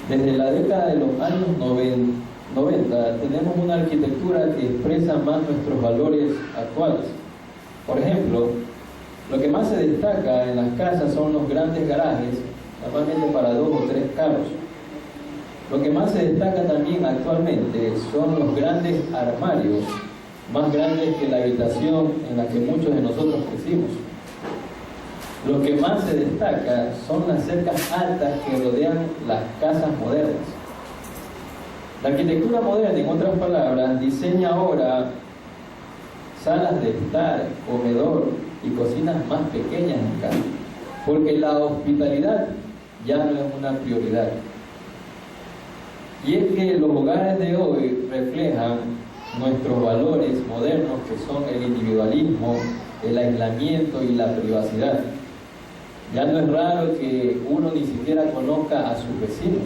Desde la década de los años 90 tenemos una arquitectura que expresa más nuestros valores actuales. Por ejemplo, lo que más se destaca en las casas son los grandes garajes, normalmente para 2 o 3 carros. Lo que más se destaca también actualmente son los grandes armarios, más grandes que la habitación en la que muchos de nosotros crecimos. Lo que más se destaca son las cercas altas que rodean las casas modernas. La arquitectura moderna, en otras palabras, diseña ahora salas de estar, comedor y cocinas más pequeñas en casa, porque la hospitalidad ya no es una prioridad. Y es que los hogares de hoy reflejan nuestros valores modernos, que son el individualismo, el aislamiento y la privacidad. Ya no es raro que uno ni siquiera conozca a sus vecinos.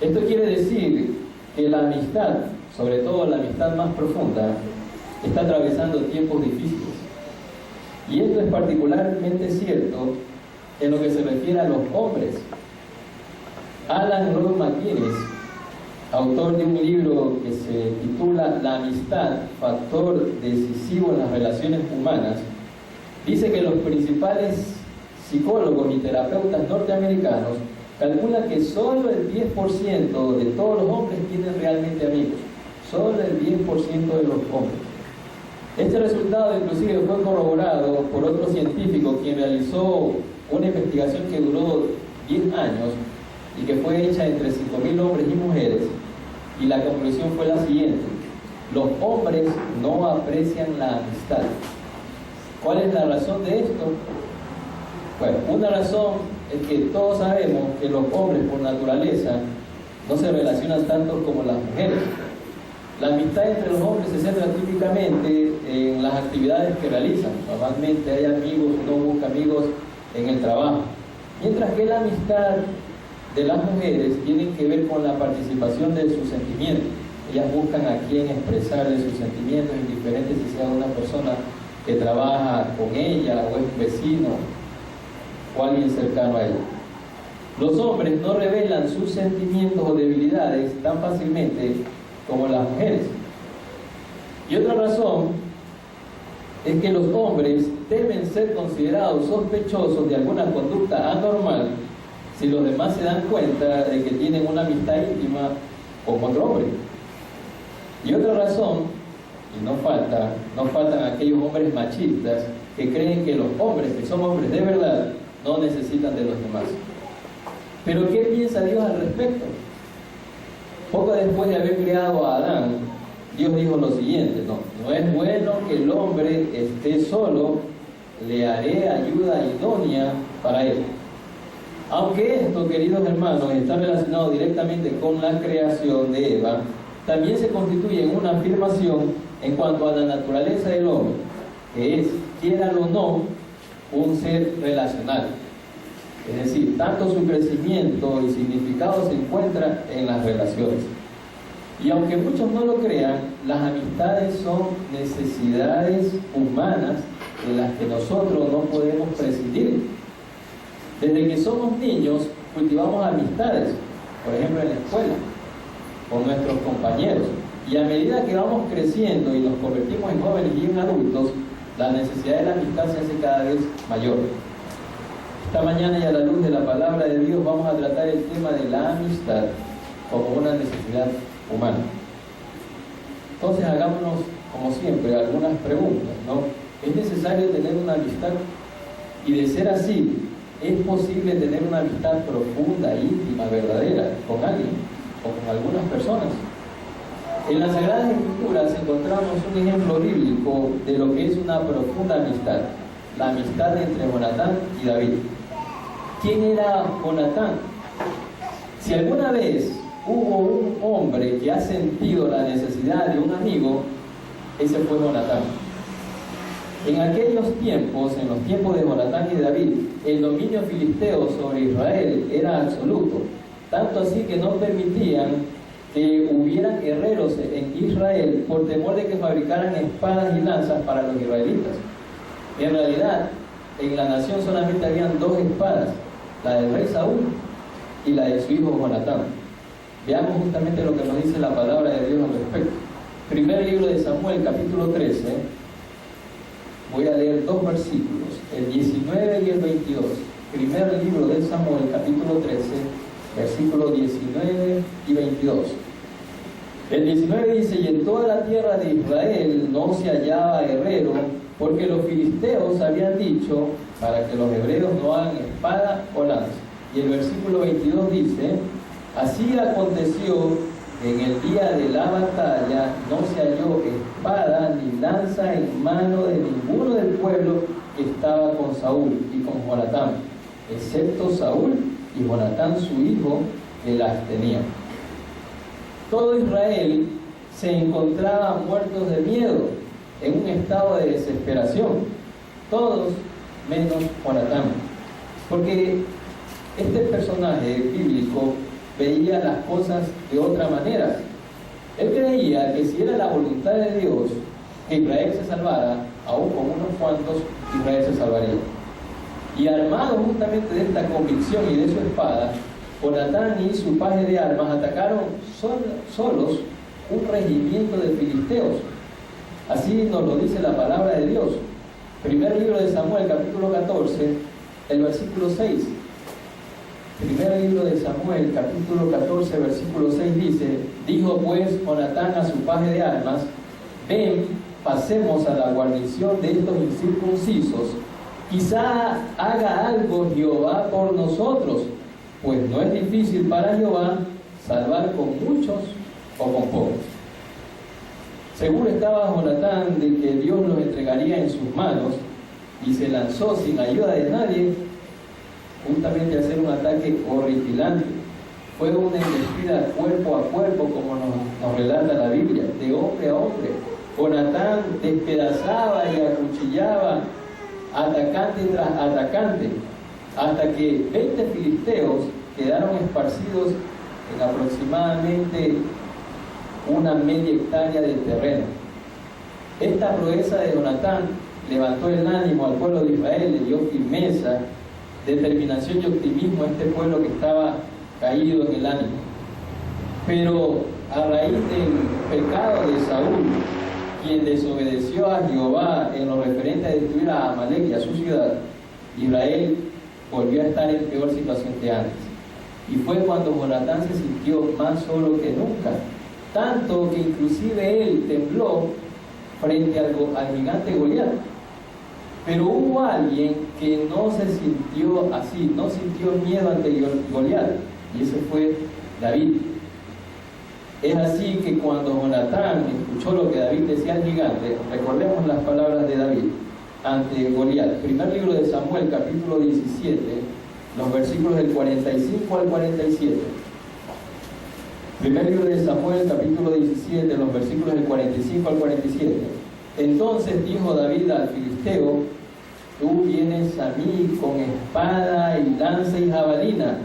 Esto quiere decir que la amistad, sobre todo la amistad más profunda, está atravesando tiempos difíciles. Y esto es particularmente cierto en lo que se refiere a los hombres. Alan Roy McGuinness, autor de un libro que se titula La amistad, factor decisivo en las relaciones humanas, dice que los principales psicólogos y terapeutas norteamericanos calculan que solo el 10% de todos los hombres tienen realmente amigos. Solo el 10% de los hombres. Este resultado inclusive fue corroborado por otro científico quien realizó una investigación que duró 10 años y que fue hecha entre 5.000 hombres y mujeres, y la conclusión fue la siguiente: los hombres no aprecian la amistad. ¿Cuál es la razón de esto? Bueno, una razón es que todos sabemos que los hombres por naturaleza no se relacionan tanto como las mujeres. La amistad entre los hombres se centra típicamente en las actividades que realizan. Normalmente hay amigos, uno busca amigos en el trabajo. Mientras que la amistad de las mujeres tiene que ver con la participación de sus sentimientos. Ellas buscan a quien expresar de sus sentimientos, indiferente si sea una persona que trabaja con ella, o es un vecino, o alguien cercano a ella. Los hombres no revelan sus sentimientos o debilidades tan fácilmente como las mujeres. Y otra razón es que los hombres deben ser considerados sospechosos de alguna conducta anormal si los demás se dan cuenta de que tienen una amistad íntima con otro hombre. Y otra razón, y no faltan aquellos hombres machistas que creen que los hombres, que son hombres de verdad, no necesitan de los demás. Pero ¿qué piensa Dios al respecto? Poco después de haber creado a Adán, Dios dijo lo siguiente: no es bueno que el hombre esté solo, le haré ayuda idónea para él. Aunque esto, queridos hermanos, está relacionado directamente con la creación de Eva, también se constituye en una afirmación en cuanto a la naturaleza del hombre, que es, quieran o no, un ser relacional. Es decir, tanto su crecimiento y significado se encuentra en las relaciones. Y aunque muchos no lo crean, las amistades son necesidades humanas de las que nosotros no podemos prescindir. Desde que somos niños cultivamos amistades, por ejemplo en la escuela, con nuestros compañeros. Y a medida que vamos creciendo y nos convertimos en jóvenes y en adultos, la necesidad de la amistad se hace cada vez mayor. Esta mañana, y a la luz de la palabra de Dios, vamos a tratar el tema de la amistad como una necesidad humana. Entonces hagámonos, como siempre, algunas preguntas, ¿no? ¿Es necesario tener una amistad? Y de ser así, ¿es posible tener una amistad profunda, íntima, verdadera con alguien o con algunas personas? En las Sagradas Escrituras encontramos un ejemplo bíblico de lo que es una profunda amistad, la amistad entre Jonatán y David. ¿Quién era Jonatán? Si alguna vez hubo un hombre que ha sentido la necesidad de un amigo, ese fue Jonatán. En aquellos tiempos, en los tiempos de Jonatán y de David, el dominio filisteo sobre Israel era absoluto, tanto así que no permitían que hubieran guerreros en Israel por temor de que fabricaran espadas y lanzas para los israelitas. En realidad, en la nación solamente habían 2 espadas, la del rey Saúl y la de su hijo Jonatán. Veamos justamente lo que nos dice la palabra de Dios al respecto. Primer libro de Samuel, capítulo 13. Voy a leer 2 versículos, el 19 y el 22. Primer libro de Samuel, capítulo 13, versículos 19 y 22. El 19 dice: y en toda la tierra de Israel no se hallaba herrero, porque los filisteos habían dicho, para que los hebreos no hagan espada o lanza. Y el versículo 22 dice: así aconteció que en el día de la batalla no se halló espada ni lanza en mano de ninguno del pueblo que estaba con Saúl y con Jonatán, excepto Saúl y Jonatán su hijo, que las tenía. Todo Israel se encontraba muertos de miedo, en un estado de desesperación, todos menos Jonatán, porque este personaje bíblico veía las cosas de otra manera. Él creía que si era la voluntad de Dios que Israel se salvara, aún con unos cuantos, Israel se salvaría. Y armado justamente de esta convicción y de su espada, Jonatán y su paje de armas atacaron solos un regimiento de filisteos. Así nos lo dice la palabra de Dios. Primer libro de Samuel, capítulo 14, el versículo 6. Primer libro de Samuel, capítulo 14, versículo 6 dice: dijo pues Jonatán a su paje de armas: ven, pasemos a la guarnición de estos incircuncisos, quizá haga algo Jehová por nosotros, pues no es difícil para Jehová salvar con muchos o con pocos. Seguro estaba Jonatán de que Dios los entregaría en sus manos, y se lanzó sin ayuda de nadie justamente a hacer un ataque horripilante. Fue una embestida cuerpo a cuerpo, como nos relata la Biblia, de hombre a hombre. Jonatán despedazaba y acuchillaba atacante tras atacante, hasta que 20 filisteos quedaron esparcidos en aproximadamente una media hectárea de terreno. Esta proeza de Jonatán levantó el ánimo al pueblo de Israel, le dio firmeza, determinación y optimismo a este pueblo que estaba caído en el ánimo. Pero a raíz del pecado de Saúl, quien desobedeció a Jehová en lo referente a destruir a Amalek y a su ciudad, Israel volvió a estar en peor situación que antes. Y fue cuando Jonatán se sintió más solo que nunca, tanto que inclusive él tembló frente al gigante Goliat. Pero hubo alguien que no se sintió así, no sintió miedo ante Goliat, y ese fue David. Es así que cuando Jonatán escuchó lo que David decía al gigante, recordemos las palabras de David ante Goliat. Primer libro de Samuel, capítulo 17, los versículos del 45 al 47. Primer libro de Samuel, capítulo 17, los versículos del 45 al 47. Entonces dijo David al filisteo: tú vienes a mí con espada y lanza y jabalina,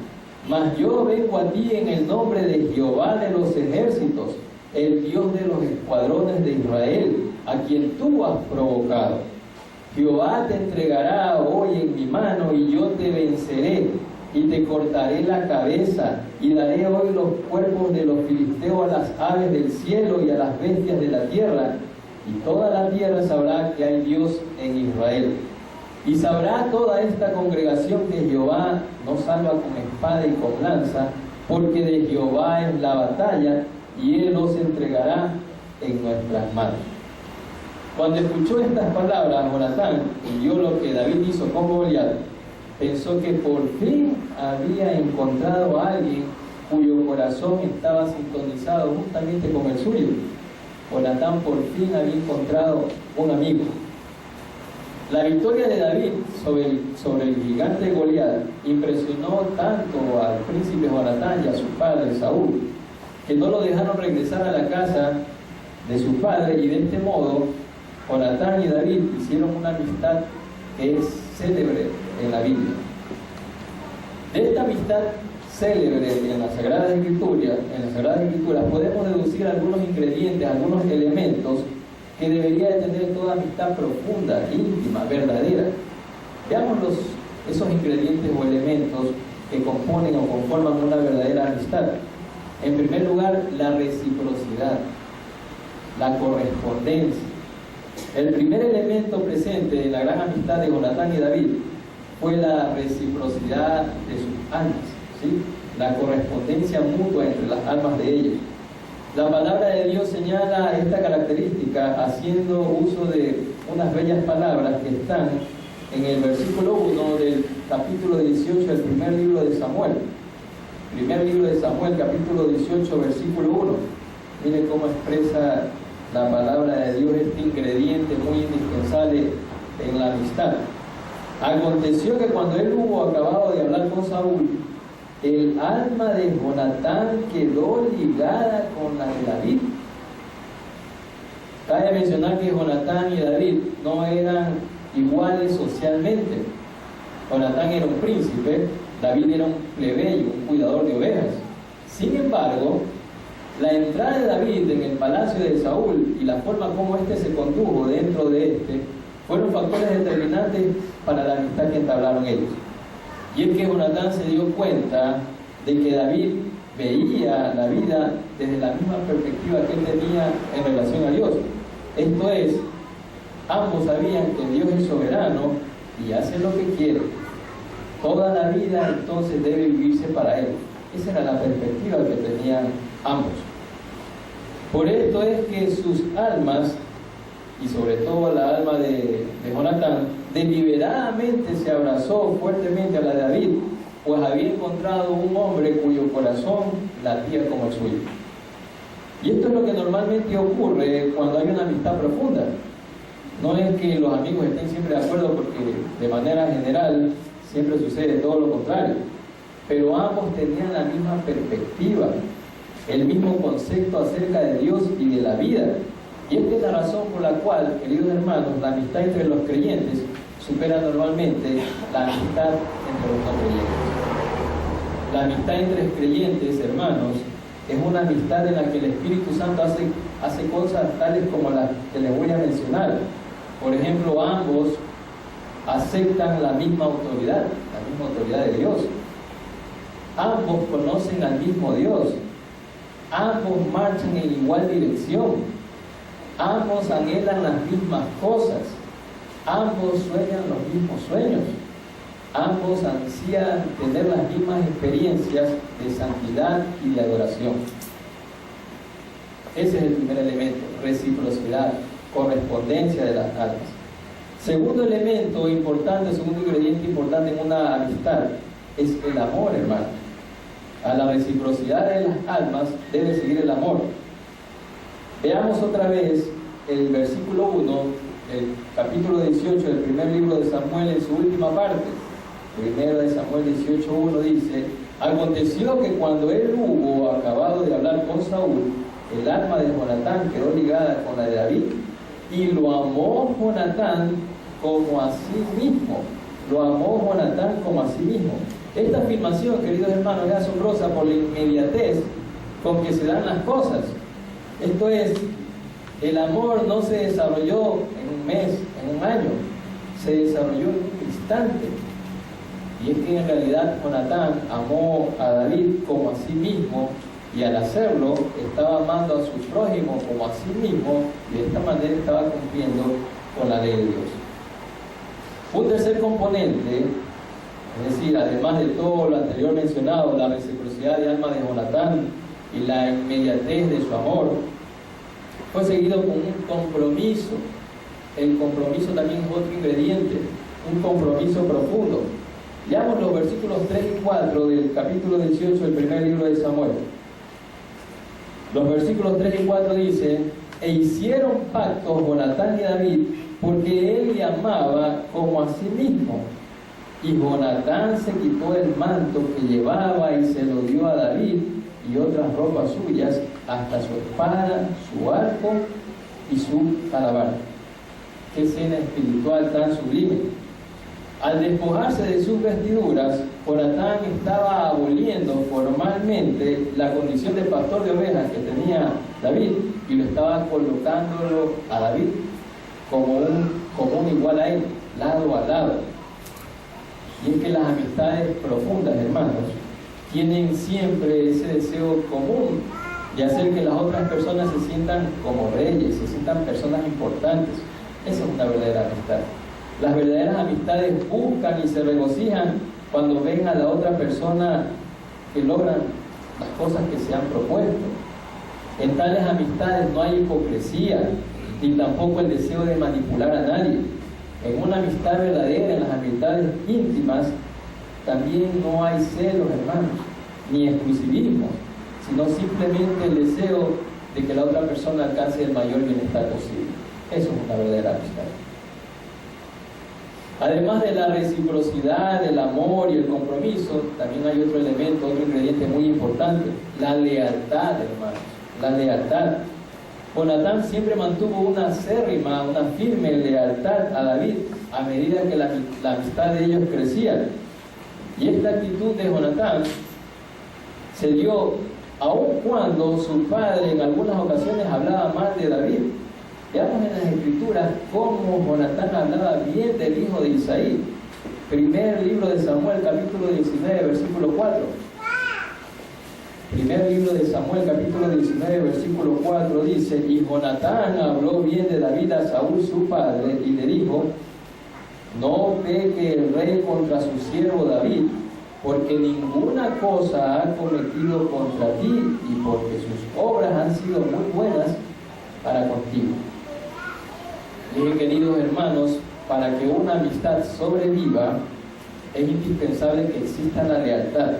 mas yo vengo a ti en el nombre de Jehová de los ejércitos, el Dios de los escuadrones de Israel, a quien tú has provocado. Jehová te entregará hoy en mi mano, y yo te venceré, y te cortaré la cabeza, y daré hoy los cuerpos de los filisteos a las aves del cielo y a las bestias de la tierra, y toda la tierra sabrá que hay Dios en Israel. Y sabrá toda esta congregación que Jehová no salva con espada y con lanza, porque de Jehová es la batalla, y Él los entregará en nuestras manos. Cuando escuchó estas palabras, Jonatán, y vio lo que David hizo con Goliat, pensó que por fin había encontrado a alguien cuyo corazón estaba sintonizado justamente con el suyo. Jonatán por fin había encontrado un amigo. La victoria de David sobre el gigante Goliat impresionó tanto al príncipe Jonatán y a su padre Saúl, que no lo dejaron regresar a la casa de su padre, y de este modo Jonatán y David hicieron una amistad que es célebre en la Biblia. De esta amistad célebre en las Sagradas Escrituras podemos deducir algunos ingredientes, algunos elementos que debería de tener toda amistad profunda, íntima, verdadera. Veamos esos ingredientes o elementos que componen o conforman una verdadera amistad. En primer lugar, la reciprocidad, la correspondencia. El primer elemento presente en la gran amistad de Jonatán y David fue la reciprocidad de sus almas, ¿sí? La correspondencia mutua entre las almas de ellos. La palabra de Dios señala esta característica haciendo uso de unas bellas palabras que están en el versículo 1 del capítulo 18 del primer libro de Samuel. Primer libro de Samuel, capítulo 18, versículo 1. Mire cómo expresa la palabra de Dios este ingrediente muy indispensable en la amistad. Aconteció que cuando él hubo acabado de hablar con Saúl, el alma de Jonatán quedó ligada con la de David. Cabe mencionar que Jonatán y David no eran iguales socialmente. Jonatán era un príncipe, David era un plebeyo, un cuidador de ovejas. Sin embargo, la entrada de David en el palacio de Saúl y la forma como éste se condujo dentro de éste fueron factores determinantes para la amistad que entablaron ellos. Y es que Jonatán se dio cuenta de que David veía la vida desde la misma perspectiva que él tenía en relación a Dios. Esto es, ambos sabían que Dios es soberano y hace lo que quiere. Toda la vida entonces debe vivirse para Él. Esa era la perspectiva que tenían ambos. Por esto es que sus almas, y sobre todo la alma de Jonatán, deliberadamente se abrazó fuertemente a la de David, pues había encontrado un hombre cuyo corazón latía como el suyo. Y esto es lo que normalmente ocurre cuando hay una amistad profunda. No es que los amigos estén siempre de acuerdo, porque de manera general siempre sucede todo lo contrario, pero ambos tenían la misma perspectiva, el mismo concepto acerca de Dios y de la vida. Y esta es la razón por la cual, queridos hermanos, la amistad entre los creyentes supera normalmente la amistad entre los no creyentes. La amistad entre creyentes, hermanos, es una amistad en la que el Espíritu Santo hace cosas tales como las que les voy a mencionar. Por ejemplo, ambos aceptan la misma autoridad de Dios. Ambos conocen al mismo Dios. Ambos marchan en igual dirección. Ambos anhelan las mismas cosas. Ambos sueñan los mismos sueños. Ambos ansían tener las mismas experiencias de santidad y de adoración. Ese es el primer elemento, reciprocidad, correspondencia de las almas. Segundo elemento importante, segundo ingrediente importante en una amistad es el amor, hermano. A la reciprocidad de las almas debe seguir el amor. Veamos otra vez el versículo 1, el capítulo 18 del primer libro de Samuel en su última parte. Primero de Samuel 18:1 dice: aconteció que cuando él hubo acabado de hablar con Saúl, el alma de Jonatán quedó ligada con la de David, y lo amó Jonatán como a sí mismo. Lo amó Jonatán como a sí mismo. Esta afirmación, queridos hermanos, es asombrosa por la inmediatez con que se dan las cosas. Esto es, el amor no se desarrolló en un mes, en un año, se desarrolló en un instante. Y es que en realidad Jonatán amó a David como a sí mismo, y al hacerlo estaba amando a su prójimo como a sí mismo, y de esta manera estaba cumpliendo con la ley de Dios. Un tercer componente, es decir, además de todo lo anterior mencionado, la reciprocidad de alma de Jonatán y la inmediatez de su amor, fue seguido con un compromiso. El compromiso también es otro ingrediente, un compromiso profundo. Leamos los versículos 3 y 4 del capítulo 18 del primer libro de Samuel. Los versículos 3 y 4 dicen: e hicieron pacto Jonatán y David, porque él le amaba como a sí mismo. Y Jonatán se quitó el manto que llevaba y se lo dio a David, y otras ropas suyas, hasta su espada, su arco y su talabarte. Qué escena espiritual tan sublime. Al despojarse de sus vestiduras, Jonatán estaba aboliendo formalmente la condición de pastor de ovejas que tenía David, y lo estaba colocándolo a David como un igual a él, lado a lado. Y es que las amistades profundas, hermanos, tienen siempre ese deseo común de hacer que las otras personas se sientan como reyes, se sientan personas importantes. Esa es una verdadera amistad. Las verdaderas amistades buscan y se regocijan cuando ven a la otra persona que logran las cosas que se han propuesto. En tales amistades no hay hipocresía, ni tampoco el deseo de manipular a nadie. En una amistad verdadera, en las amistades íntimas, también no hay celos, hermanos, ni exclusivismo, sino simplemente el deseo de que la otra persona alcance el mayor bienestar posible. Eso es una verdadera amistad. Además de la reciprocidad, el amor y el compromiso, también hay otro elemento, otro ingrediente muy importante: la lealtad, hermanos, la lealtad. Jonatán siempre mantuvo una acérrima, una firme lealtad a David a medida que la amistad de ellos crecía. Y esta actitud de Jonatán se dio aun cuando su padre en algunas ocasiones hablaba mal de David. Veamos en las Escrituras cómo Jonatán hablaba bien del hijo de Isaí. Primer libro de Samuel, capítulo 19, versículo 4. Primer libro de Samuel, capítulo 19, versículo 4 dice: y Jonatán habló bien de David a Saúl su padre y le dijo: no peque el rey contra su siervo David, porque ninguna cosa ha cometido contra ti y porque sus obras han sido muy buenas para contigo. Mis queridos hermanos, para que una amistad sobreviva es indispensable que exista la lealtad.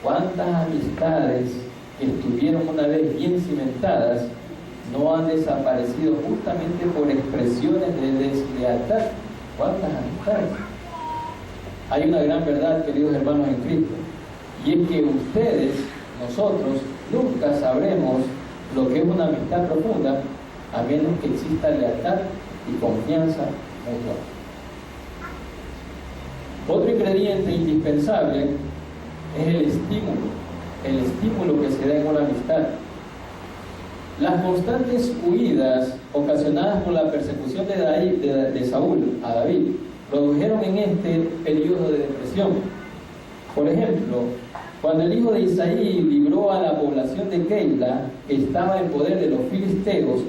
¿Cuántas amistades que estuvieron una vez bien cimentadas no han desaparecido justamente por expresiones de deslealtad? ¿Cuántas amistades? Hay una gran verdad, queridos hermanos en Cristo, y es que ustedes, nosotros, nunca sabremos lo que es una amistad profunda a menos que exista lealtad y confianza mutua. Otro ingrediente indispensable es el estímulo que se da en una amistad. Las constantes huidas ocasionadas por la persecución de Saúl a David produjeron en este periodo de depresión. Por ejemplo, cuando el hijo de Isaí libró a la población de Keila, que estaba en poder de los filisteos,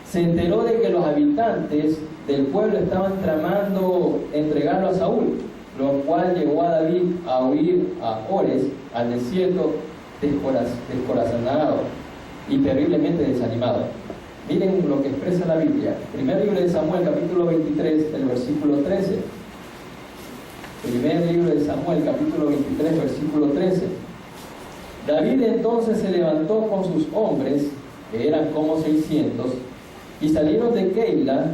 se enteró de que los habitantes del pueblo estaban tramando entregarlo a Saúl, lo cual llevó a David a huir a Ores, al desierto, descorazonado y terriblemente desanimado. Miren lo que expresa la Biblia. Primer libro de Samuel, capítulo 23, el versículo 13. Primer libro de Samuel, capítulo 23, versículo 13. David entonces se levantó con sus hombres, que eran como 600, y salieron de Keila,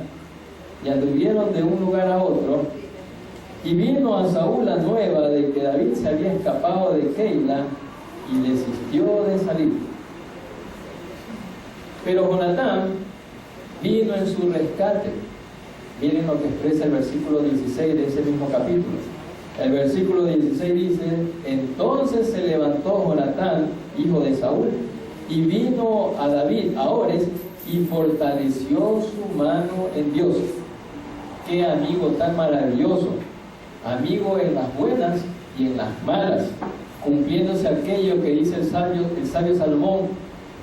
y anduvieron de un lugar a otro, y vino a Saúl la nueva de que David se había escapado de Keila, y desistió de salir. Pero Jonatán vino en su rescate. Miren lo que expresa el versículo 16 de ese mismo capítulo. El versículo 16 dice: entonces se levantó Jonatán, hijo de Saúl, y vino a David a Ores, y fortaleció su mano en Dios. Qué amigo tan maravilloso, amigo en las buenas y en las malas, cumpliéndose aquello que dice el sabio Salomón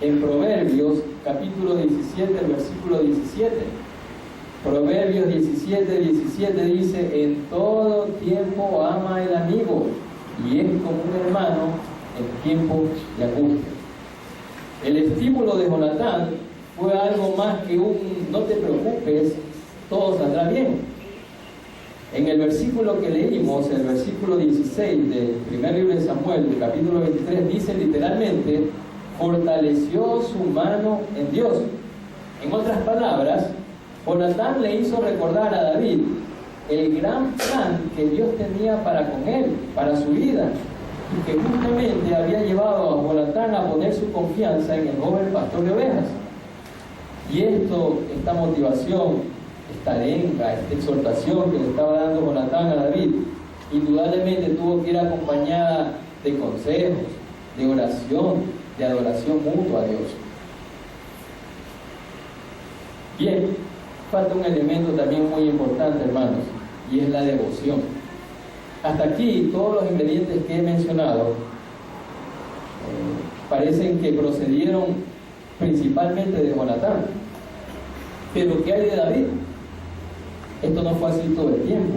en Proverbios, capítulo 17, el versículo 17. Proverbios 17 dice: en todo tiempo ama el amigo, y es como un hermano en tiempo de angustia. El estímulo de Jonatán fue algo más que un no te preocupes, todo saldrá bien. En el versículo que leímos, el versículo 16 del primer libro de Samuel, del capítulo 23, dice literalmente: fortaleció su mano en Dios. En otras palabras, Jonatán le hizo recordar a David el gran plan que Dios tenía para con él, para su vida, y que justamente había llevado a Jonatán a poner su confianza en el joven pastor de ovejas. Y esta motivación, esta arenga, esta exhortación que le estaba dando Jonatán a David, indudablemente tuvo que ir acompañada de consejos, de oración, de adoración mutua a Dios. Bien, falta un elemento también muy importante, hermanos, y es la devoción. Hasta aquí todos los ingredientes que he mencionado parecen que procedieron principalmente de Jonatán. Pero ¿qué hay de David? Esto no fue así todo el tiempo,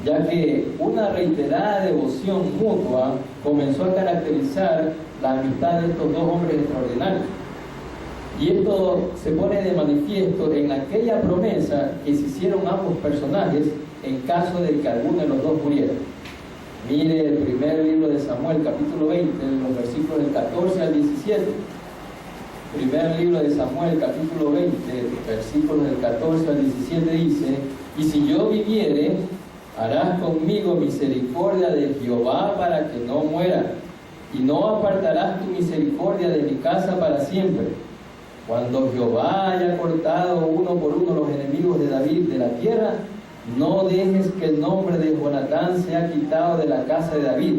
ya que una reiterada devoción mutua comenzó a caracterizar la amistad de estos dos hombres extraordinarios. Y esto se pone de manifiesto en aquella promesa que se hicieron ambos personajes en caso de que alguno de los dos muriera. Mire el primer libro de Samuel, capítulo 20, los versículos del 14 al 17. Primer libro de Samuel, capítulo 20, versículos del 14 al 17 dice: y si yo viviere, harás conmigo misericordia de Jehová para que no muera, y no apartarás tu misericordia de mi casa para siempre. Cuando Jehová haya cortado uno por uno los enemigos de David de la tierra, no dejes que el nombre de Jonatán sea quitado de la casa de David.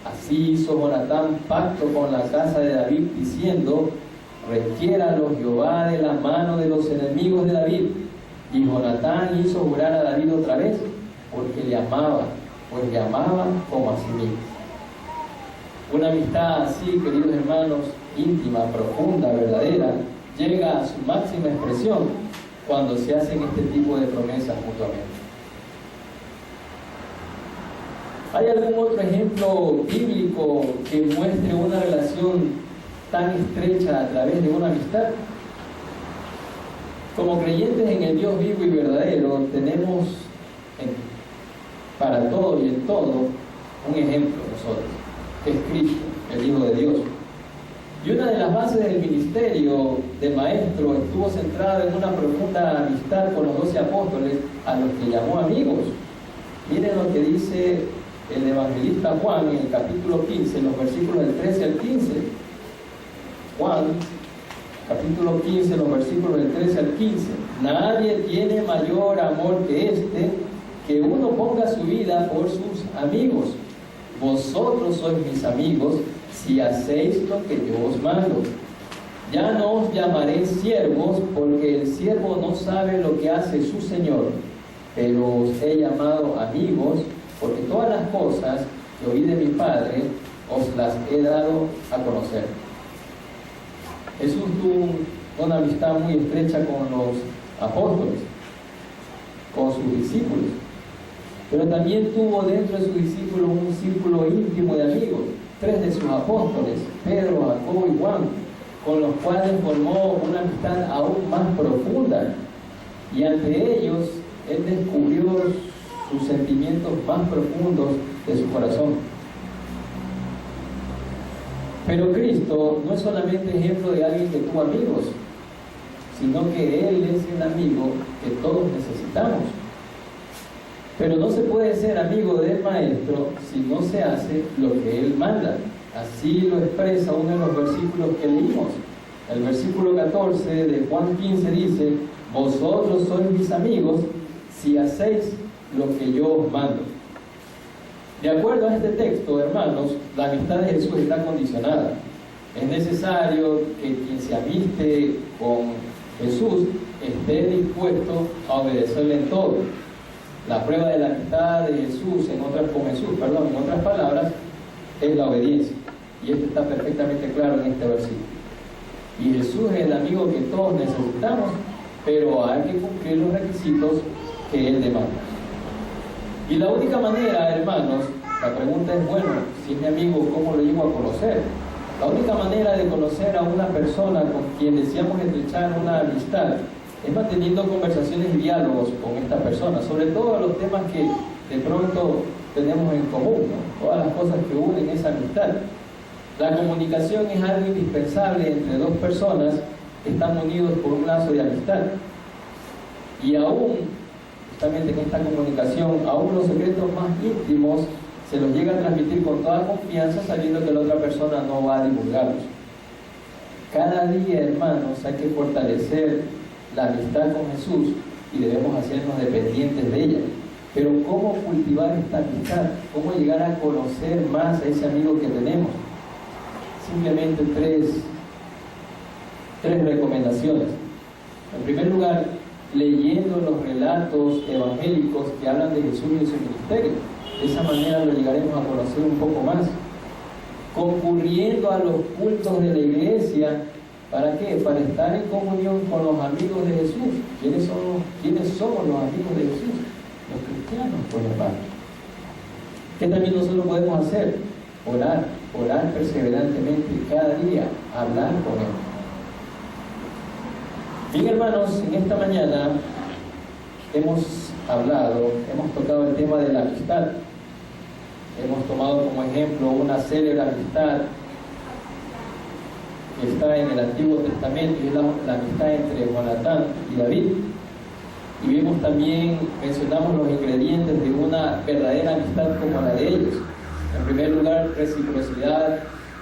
Así hizo Jonatán pacto con la casa de David, diciendo: requiéralo Jehová de la mano de los enemigos de David. Y Jonatán hizo jurar a David otra vez, porque le amaba, pues le amaba como a sí mismo. Una amistad así, queridos hermanos, íntima, profunda, verdadera, llega a su máxima expresión cuando se hacen este tipo de promesas mutuamente. ¿Hay algún otro ejemplo bíblico que muestre una relación tan estrecha a través de una amistad? Como creyentes en el Dios vivo y verdadero, tenemos para todo y en todo un ejemplo nosotros, que es Cristo, el Hijo de Dios. Y una de las bases del ministerio de maestro estuvo centrada en una profunda amistad con los 12 apóstoles, a los que llamó amigos. Miren lo que dice el evangelista Juan en el capítulo 15, en los versículos del 13 al 15. Juan, capítulo 15, los versículos del 13 al 15. Nadie tiene mayor amor que este, que uno ponga su vida por sus amigos. Vosotros sois mis amigos si hacéis lo que yo os mando. Ya no os llamaré siervos, porque el siervo no sabe lo que hace su señor, pero os he llamado amigos, porque todas las cosas que oí de mi Padre os las he dado a conocer. Jesús tuvo una amistad muy estrecha con los apóstoles, con sus discípulos, pero también tuvo dentro de sus discípulos un círculo íntimo de amigos, 3 de sus apóstoles, Pedro, Jacobo y Juan, con los cuales formó una amistad aún más profunda, y ante ellos él descubrió sus sentimientos más profundos de su corazón. Pero Cristo no es solamente ejemplo de alguien que tuvo amigos, sino que Él es el amigo que todos necesitamos. Pero no se puede ser amigo del Maestro si no se hace lo que Él manda. Así lo expresa uno de los versículos que leímos. El versículo 14 de Juan 15 dice: vosotros sois mis amigos si hacéis lo que yo os mando. De acuerdo a este texto, hermanos, la amistad de Jesús está condicionada. Es necesario que quien se amiste con Jesús esté dispuesto a obedecerle en todo. La prueba de la amistad de Jesús, en otras palabras, es la obediencia. Y esto está perfectamente claro en este versículo. Y Jesús es el amigo que todos necesitamos, pero hay que cumplir los requisitos que Él demanda. Y la única manera, hermanos, la pregunta es, bueno, si es mi amigo, ¿cómo lo llevo a conocer? La única manera de conocer a una persona con quien deseamos estrechar una amistad es manteniendo conversaciones y diálogos con esta persona, sobre todo los temas que de pronto tenemos en común, ¿no? Todas las cosas que unen esa amistad. La comunicación es algo indispensable entre dos personas que están unidos por un lazo de amistad. Y aún, justamente en esta comunicación, aún los secretos más íntimos se los llega a transmitir con toda confianza, sabiendo que la otra persona no va a divulgarlos. Cada día, hermanos, hay que fortalecer la amistad con Jesús y debemos hacernos dependientes de ella. Pero ¿cómo cultivar esta amistad? ¿Cómo llegar a conocer más a ese amigo que tenemos? Simplemente tres recomendaciones. En primer lugar, leyendo los relatos evangélicos que hablan de Jesús y de su ministerio. De esa manera lo llegaremos a conocer un poco más. Concurriendo a los cultos de la iglesia, ¿para qué? Para estar en comunión con los amigos de Jesús. ¿Quiénes somos los amigos de Jesús? Los cristianos, por lo tanto. ¿Qué también nosotros podemos hacer? Orar perseverantemente cada día, hablar con Él. Bien, hermanos, en esta mañana hemos tocado el tema de la amistad. Hemos tomado como ejemplo una célebre amistad que está en el Antiguo Testamento, y es la amistad entre Jonatán y David. Y vimos también, mencionamos los ingredientes de una verdadera amistad como la de ellos. En primer lugar, reciprocidad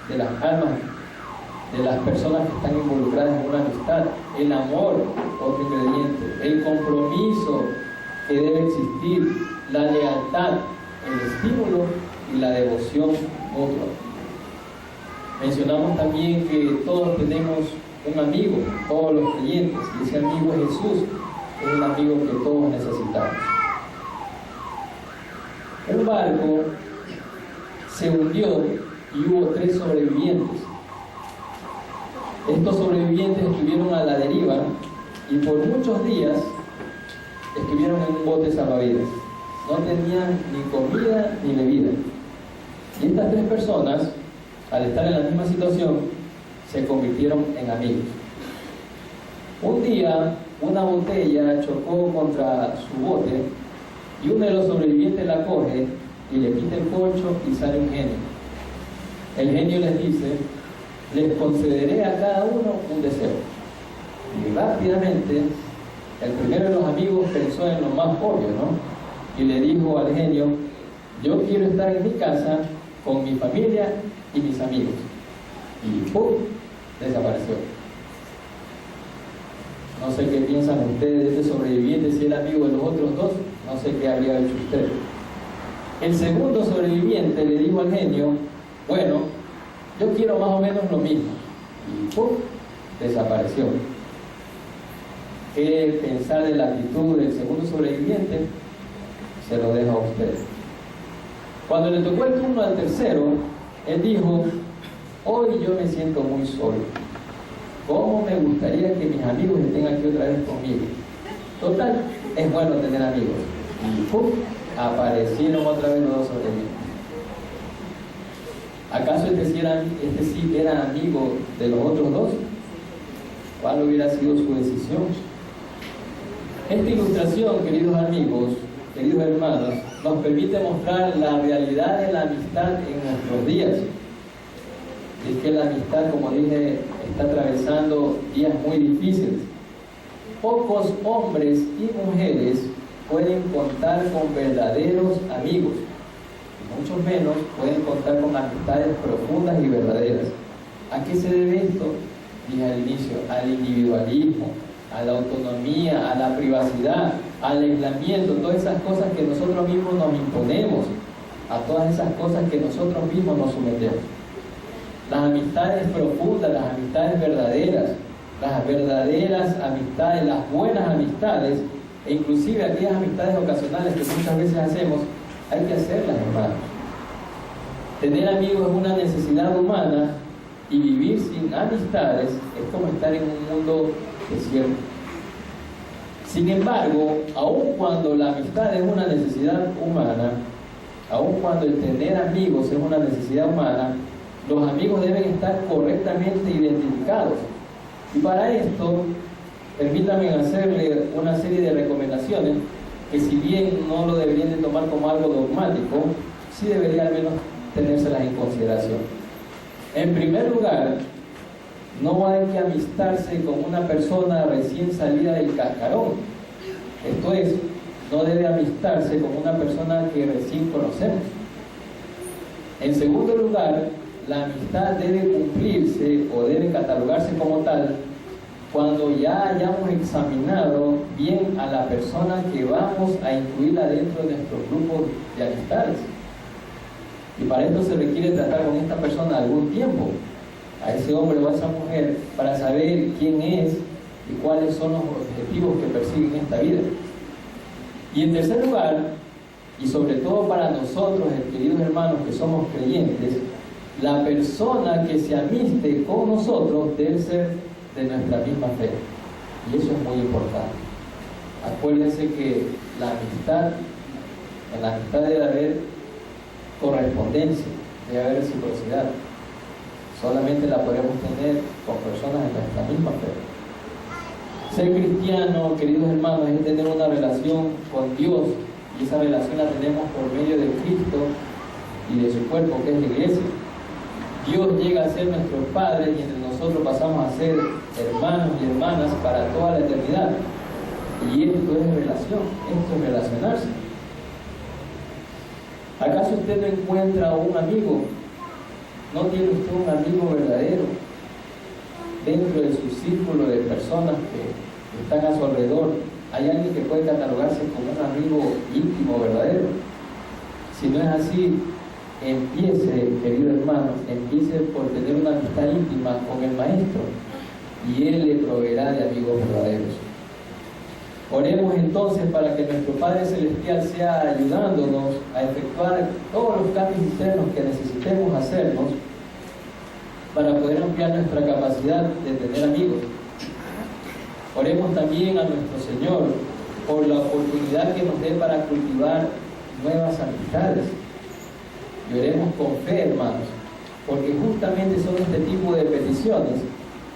de las almas de las personas que están involucradas en una amistad. El amor, otro ingrediente. El compromiso que debe existir. La lealtad, el estímulo y la devoción mutua. Mencionamos también que todos tenemos un amigo, todos los creyentes, y ese amigo es Jesús, es el amigo que todos necesitamos. Un barco se hundió y hubo 3 sobrevivientes. Estos sobrevivientes estuvieron a la deriva y por muchos días estuvieron en un bote salvavidas. No tenían ni comida ni bebida. Y estas 3 personas, al estar en la misma situación, se convirtieron en amigos. Un día, una botella chocó contra su bote y uno de los sobrevivientes la coge y le quita el corcho y sale un genio. El genio les dice: les concederé a cada uno un deseo. Y rápidamente, el primero de los amigos pensó en lo más obvio, ¿no? Y le dijo al genio: yo quiero estar en mi casa con mi familia y mis amigos. Y ¡pum!, desapareció. No sé qué piensan ustedes de este sobreviviente, si era amigo de los otros 2, no sé qué habría hecho usted. El segundo sobreviviente le dijo al genio: bueno, yo quiero más o menos lo mismo. Y ¡pum!, desapareció. ¿Qué pensar de la actitud del segundo sobreviviente? Se lo dejo a ustedes. Cuando le tocó el turno al tercero, él dijo: hoy yo me siento muy solo. ¿Cómo me gustaría que mis amigos estén aquí otra vez conmigo? Total, es bueno tener amigos. Y ¡pum!, aparecieron otra vez los 2 sobrevivientes. ¿Acaso este sí era amigo de los otros 2? ¿Cuál hubiera sido su decisión? Esta ilustración, queridos amigos, queridos hermanos, nos permite mostrar la realidad de la amistad en nuestros días. Es que la amistad, como dije, está atravesando días muy difíciles. Pocos hombres y mujeres pueden contar con verdaderos amigos. Muchos menos pueden contar con amistades profundas y verdaderas. ¿A qué se debe esto? Dije al inicio: al individualismo, a la autonomía, a la privacidad, al aislamiento, todas esas cosas que nosotros mismos nos imponemos, a todas esas cosas que nosotros mismos nos sometemos. Las amistades profundas, las amistades verdaderas, las verdaderas amistades, las buenas amistades, e inclusive aquellas amistades ocasionales que muchas veces hacemos, hay que hacerlas, hermanos. Tener amigos es una necesidad humana, y vivir sin amistades es como estar en un mundo desierto. Sin embargo, aun cuando la amistad es una necesidad humana, aun cuando el tener amigos es una necesidad humana, los amigos deben estar correctamente identificados. Y para esto, permítanme hacerle una serie de recomendaciones que, si bien no lo deberían de tomar como algo dogmático, sí debería al menos tenérselas en consideración. En primer lugar, no hay que amistarse con una persona recién salida del cascarón. Esto es, no debe amistarse con una persona que recién conocemos. En segundo lugar, la amistad debe cumplirse o debe catalogarse como tal cuando ya hayamos examinado bien a la persona que vamos a incluirla dentro de nuestros grupos de amistades. Y para esto se requiere tratar con esta persona algún tiempo, a ese hombre o a esa mujer, para saber quién es y cuáles son los objetivos que persiguen en esta vida. Y en tercer lugar, y sobre todo para nosotros, queridos hermanos, que somos creyentes, la persona que se amiste con nosotros debe ser de nuestra misma fe. Y eso es muy importante. Acuérdense que en la amistad debe haber correspondencia, debe haber reciprocidad. Solamente la podemos tener con personas de nuestra misma fe. Ser cristiano, queridos hermanos, es tener una relación con Dios, y esa relación la tenemos por medio de Cristo y de su cuerpo, que es la iglesia. Dios llega a ser nuestro Padre y entre nosotros pasamos a ser hermanos y hermanas para toda la eternidad. Y esto es relación, esto es relacionarse. ¿Acaso usted no encuentra un amigo? ¿No tiene usted un amigo verdadero dentro de su círculo de personas que están a su alrededor? ¿Hay alguien que puede catalogarse como un amigo íntimo, verdadero? Si no es así, empiece, querido hermano, empiece por tener una amistad íntima con el Maestro y Él le proveerá de amigos verdaderos. Oremos entonces para que nuestro Padre Celestial sea ayudándonos a efectuar todos los cambios internos que necesitemos hacernos para poder ampliar nuestra capacidad de tener amigos. Oremos también a nuestro Señor por la oportunidad que nos dé para cultivar nuevas amistades. Y oremos con fe, hermanos, porque justamente son este tipo de peticiones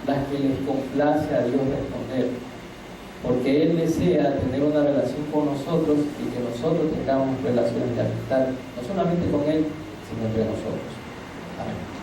las que les complace a Dios responder. Porque Él desea tener una relación con nosotros y que nosotros tengamos relaciones de amistad, no solamente con Él, sino entre nosotros. Amén.